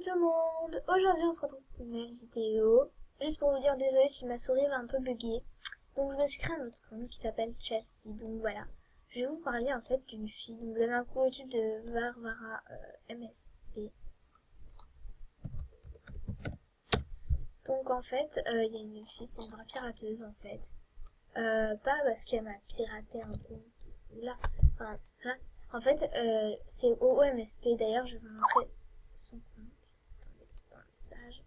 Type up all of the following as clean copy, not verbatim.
tout le monde. Aujourd'hui on se retrouve pour une nouvelle vidéo. Juste pour vous dire désolé si ma souris va un peu bugger. Donc je me suis créé un autre compte qui s'appelle Chelsea. Donc voilà. Je vais vous parler en fait d'une fille. Donc, vous avez un cours YouTube de Varvara MSP. Donc en fait, il y a une fille, c'est une vraie pirateuse en fait. Pas parce qu'elle m'a piraté un compte. Là. Enfin, là. En fait, c'est OOMSP. D'ailleurs, je vais vous montrer son compte. Dans le message.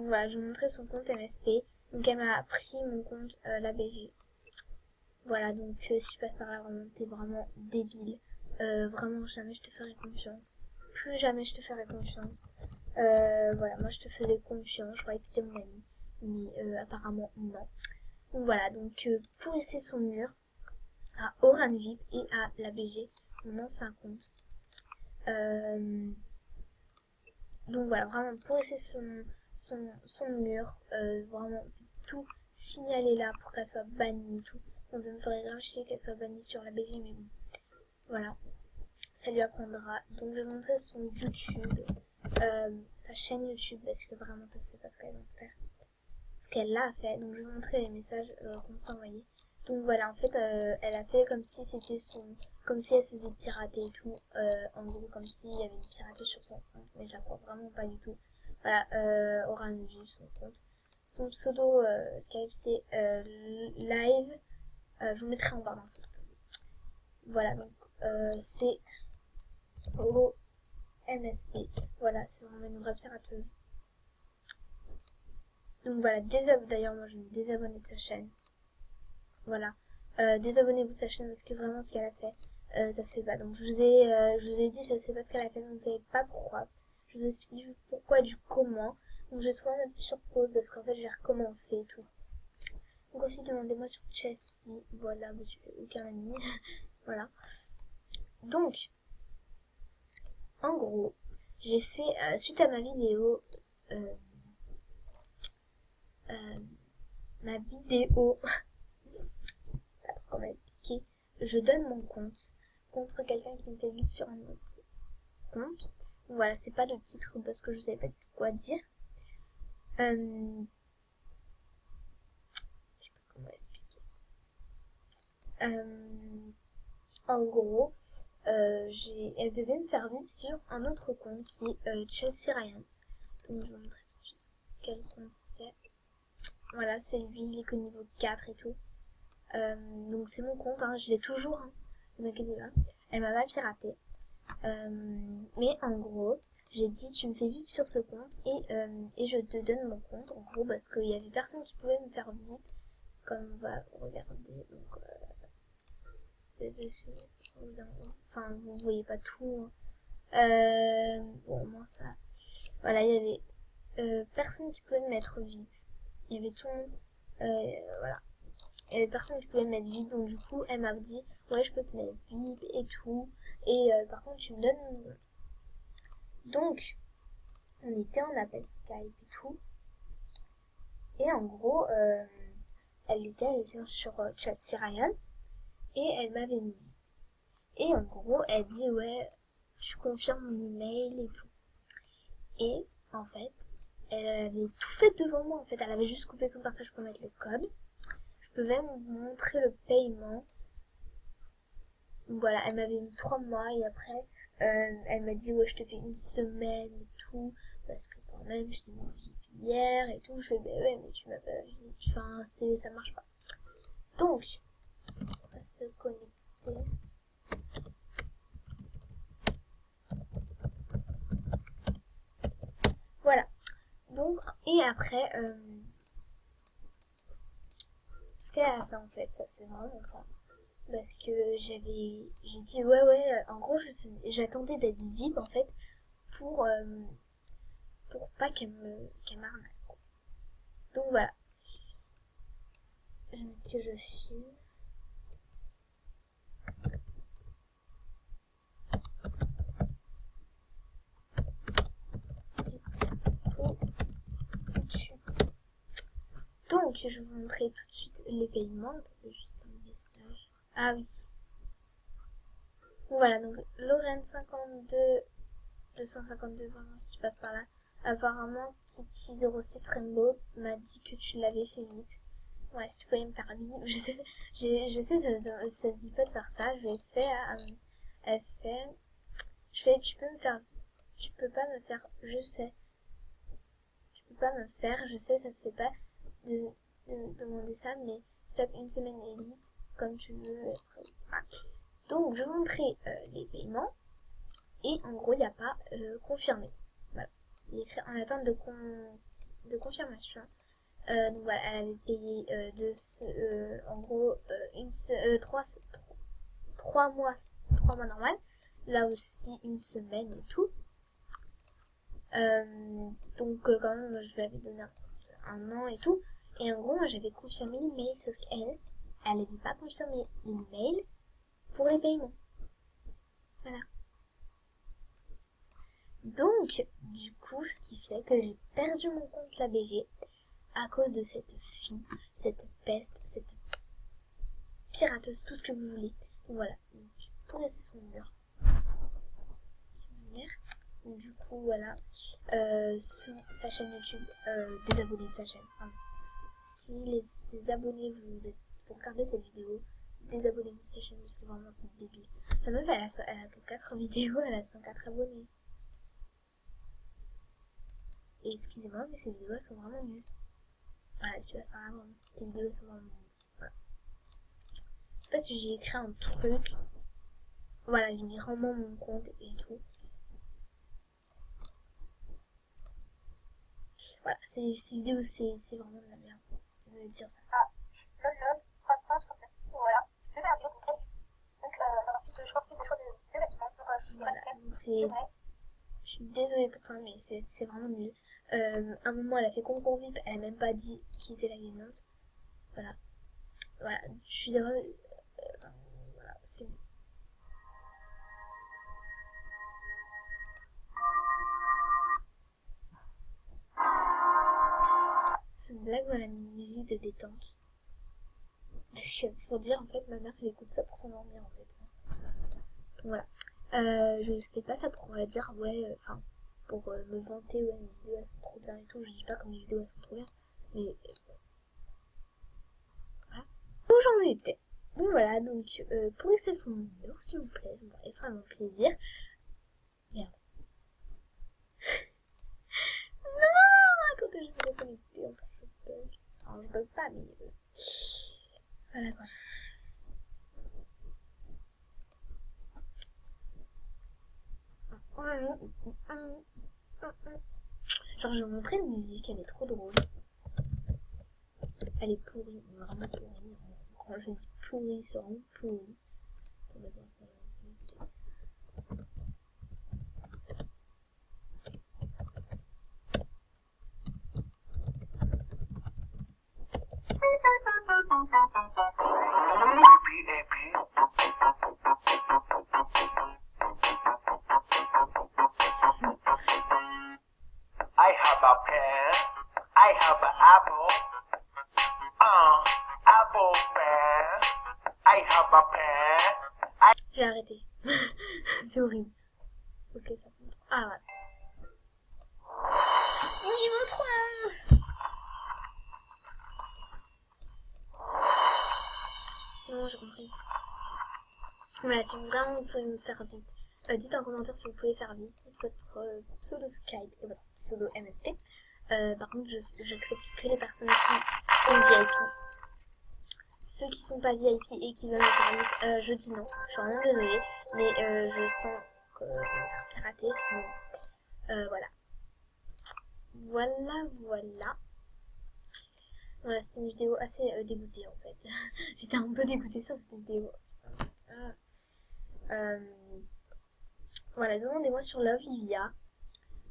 Voilà, je vais vous montrer son compte MSP. Donc elle m'a pris mon compte la BG. Voilà, donc si tu passes par là, vraiment, t'es vraiment débile. Vraiment, jamais je te ferai confiance. Plus jamais je te ferai confiance. Voilà, moi je te faisais confiance, je croyais que c'était mon ami. Mais apparemment, non. Donc voilà, donc pour essayer son mur, à Oran VIP et à la BG, mon ancien compte. Donc voilà, vraiment pour essayer son mur, vraiment tout signaler là pour qu'elle soit bannie et tout. Donc ça me ferait grave chier qu'elle soit bannie sur la BG, mais bon, voilà, ça lui apprendra. Donc je vais montrer son YouTube, sa chaîne YouTube, parce que vraiment ça se fait pas ce qu'elle va faire. Ce qu'elle a fait, donc je vais vous montrer les messages qu'on s'est envoyés. Donc voilà, en fait, elle a fait comme si c'était comme si elle se faisait pirater et tout, en gros, comme s'il y avait une piraterie sur son compte, mais je la crois vraiment pas du tout. Voilà, Oran View, son compte. Son pseudo Skype, c'est live, je vous mettrai en barre d'infos. Voilà, donc c'est OMSP. Voilà, c'est vraiment une vraie pirateuse. Donc voilà, d'ailleurs, moi je vais me désabonner de sa chaîne. Voilà. Désabonnez-vous de sa chaîne parce que vraiment ce qu'elle a fait, ça se fait pas. Donc je vous ai dit ça se fait pas ce qu'elle a fait, mais vous savez pas pourquoi. Je vous explique du pourquoi, du comment. Donc je vais souvent mettre sur pause parce qu'en fait j'ai recommencé et tout. Donc aussi demandez-moi sur Chelsea. Voilà, monsieur, aucun ami. Voilà. Donc, en gros, j'ai fait, suite à ma vidéo, ma vidéo, pas trop comment expliquer, je donne mon compte contre quelqu'un qui me fait vivre sur un autre compte. Donc voilà, c'est pas le titre parce que je savais pas quoi dire. Je sais pas comment expliquer. En gros, elle devait me faire vivre sur un autre compte qui est Chelsea Ryans. Donc je vais vous montrer tout de suite quel compte c'est. Voilà, c'est lui, il est qu'au niveau 4 et tout. Donc c'est mon compte, hein, je l'ai toujours, hein, ne vous inquiétez pas. Elle m'a pas piraté. Mais en gros, j'ai dit tu me fais vivre sur ce compte et je te donne mon compte, en gros, parce qu'il y avait personne qui pouvait me faire vivre, comme on va regarder. Donc, désolé, enfin, vous voyez pas tout. Hein. Bon, moi ça. Voilà, il y avait personne qui pouvait me mettre vip. Il y avait tout le monde. Voilà. Il y avait personne qui pouvait me mettre vip, donc du coup, elle m'a dit ouais, je peux te mettre vip et tout. Et par contre, tu me donnes mon nom. Donc, on était en appel Skype et tout. Et en gros, elle était sur Chat Ryans et elle m'avait mis. Et en gros, elle dit ouais, tu confirmes mon email et tout. Et en fait, elle avait tout fait devant moi. En fait, elle avait juste coupé son partage pour mettre le code. Je peux même vous montrer le paiement. Voilà, elle m'avait mis 3 mois et après, elle m'a dit ouais, je te fais une semaine et tout parce que quand même, je t'ai mis hier et tout. Je fais bah ouais, mais tu m'as pas vu. Enfin, ça marche pas. Donc, on va se connecter. Voilà. Donc, et après, ce qu'elle a fait en fait, ça c'est vraiment grave. Parce que j'ai dit ouais, en gros, j'attendais d'être vip en fait pour pas qu'elle m'arnaque. Donc voilà. Je vais mettre que je filme. Donc, je vais vous montrer tout de suite les paiements. Juste un message. Ah oui. Voilà, donc Lorraine 52 252 vraiment si tu passes par là. Apparemment, Kitty06 Rainbow m'a dit que tu l'avais fait VIP. Ouais, si tu pouvais me faire VIP. Je sais, ça se dit pas de faire ça. Je l'ai fait elle fait, tu peux me faire, tu peux pas me faire, je sais. Tu peux pas me faire, je sais, ça se fait pas de demander ça, mais stop une semaine élite, comme tu veux. Voilà. Donc, je vous montrer les paiements. Et en gros, il n'y a pas confirmé. Voilà. Il est écrit en attente de confirmation. Donc voilà, elle avait payé en gros 3 mois normal. Là aussi une semaine et tout. Donc quand même, je lui avais donné un an et tout. Et en gros, moi j'avais confirmé l'email, sauf qu'elle n'avait pas confirmé l'email pour les paiements. Voilà. Donc, du coup, ce qui fait que j'ai perdu mon compte la BG à cause de cette fille, cette peste, cette pirateuse, tout ce que vous voulez. Donc voilà, tout rester son mur. Du coup, voilà, sa chaîne YouTube, désabonnez de sa chaîne. Enfin, si ses abonnés vous regardez cette vidéo, désabonnez-vous de sa chaîne parce que vraiment c'est débile. La meuf, elle a que 4 vidéos, elle a 104 abonnés. Et excusez-moi, mais ces vidéos sont vraiment nulles. Voilà, si tu vas se faire avoir, ces vidéos sont vraiment nulles. Voilà. Je sais pas si j'ai écrit un truc. Voilà, j'ai mis vraiment mon compte et tout. Voilà, ces vidéos, c'est vraiment de la merde. Désolée de dire ça. Ah, lol, croissance, en fait. Voilà. Je vais faire un petit peu concret. Donc, je pense plus de choix de vêtements. Donc, je suis voilà, c'est vrai. Je suis désolée pour ça, mais c'est vraiment nul. À un moment, elle a fait concours VIP, elle a même pas dit qui était la gagnante. Voilà. Voilà, je suis désolée. Voilà, c'est nul. C'est une blague, voilà, une musique de détente. Parce que, pour dire, en fait, ma mère, elle écoute ça pour s'endormir, en fait. Voilà. Je fais pas ça pour dire, ouais, enfin, pour me vanter, ouais, mes vidéos, elles sont trop bien et tout. Je dis pas que mes vidéos, elles sont trop bien. Mais, voilà. Où j'en étais. Donc voilà, donc, pour rester sur mon mur, s'il vous plaît, ça me sera un plaisir. Merde. Non! Quand je vais reconnecter, en plus, je bug. Alors, je bug pas, mais, voilà, quoi. Genre, je vais vous montrer une musique, elle est trop drôle. Elle est pourrie, vraiment pourrie. Quand je dis pourrie, c'est vraiment pourri. I have a pen. I have an apple. Apple pen. I have a pen. J'ai arrêté. C'est horrible. Ok, ça compte. Ah, ouais. Niveau 3. C'est bon, j'ai compris. Voilà, si vous vraiment vous pouvez me faire vite. Dites en commentaire si vous pouvez faire vite. Dites votre pseudo Skype et votre pseudo MSP. Par contre, j'accepte que les personnes qui sont VIP. Ceux qui sont pas VIP et qui veulent me faire vite, je dis non. Je suis vraiment désolée. Mais je sens que je vais me faire pirater sinon. Voilà. Voilà. Voilà, c'était une vidéo assez dégoûtée en fait. J'étais un peu dégoûtée sur cette vidéo. Voilà, demandez-moi sur Love Livia,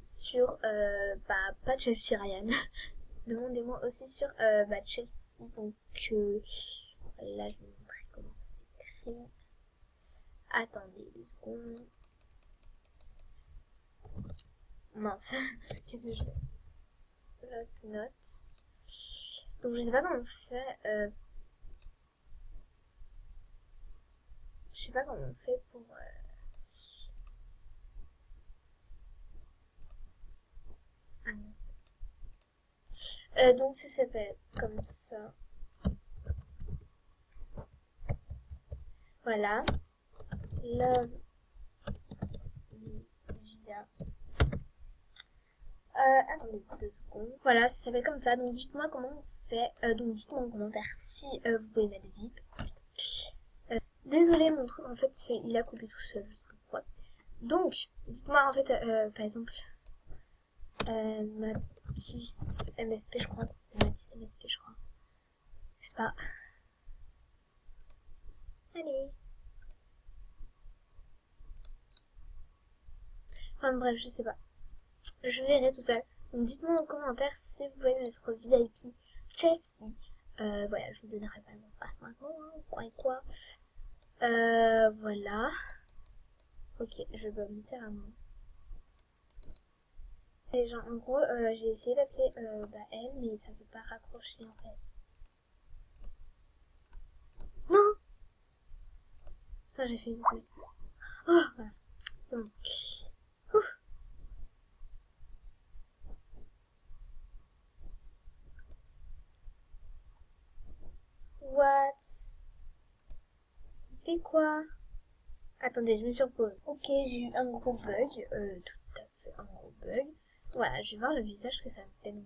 sur pas Chelsea Ryan. Demandez-moi aussi sur Chelsea. Donc là, je vais vous montrer comment ça s'écrit. Attendez 2 secondes. Mince, qu'est-ce que je fais? Note. Donc je sais pas comment on fait. Je sais pas comment on fait pour. Donc ça s'appelle comme ça. Voilà. Love Via. Attendez 2 secondes. Voilà, ça s'appelle comme ça. Donc dites-moi comment on fait. Donc dites-moi en commentaire si vous pouvez mettre VIP. Désolé, mon truc en fait il a coupé tout seul, je sais pas pourquoi. Donc, dites-moi en fait, par exemple, Mathis MSP, je crois. C'est Mathis MSP, je crois. C'est pas. Allez. Enfin bref, je sais pas. Je verrai tout seul. Donc dites-moi en commentaire si vous voulez mettre VIP Chelsea. Voilà, je vous donnerai pas mon passe maintenant, hein, quoi et quoi. Voilà. Ok, je bug littéralement. Et genre, en gros, j'ai essayé d'appeler elle, mais ça veut pas raccrocher en fait. Non! Putain, j'ai fait une bug. Oh, voilà. C'est bon. Ouf. What? Il fait quoi? Attendez, je me surpose. Ok, j'ai eu un gros bug. Tout à fait un gros bug. Voilà, je vais voir le visage que ça me fait. Donc,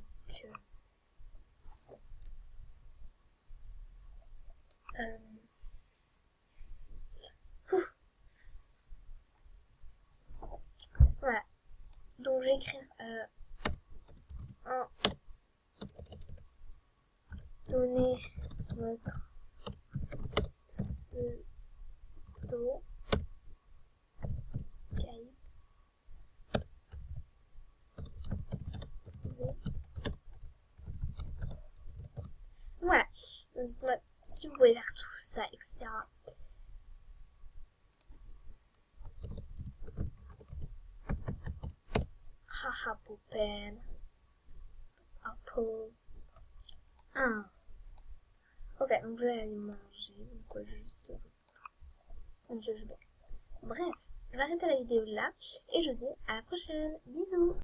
voilà. Donc, je vais écrire donnez votre pseudo Skype. Voilà. Donc, dites-moi si vous pouvez faire tout ça, etc. Haha, poupelle. Apple. Ah. Ok, donc je vais aller manger. Donc, juste. Mon dieu, je vais. Bref, je vais arrêter la vidéo là. Et je vous dis à la prochaine. Bisous.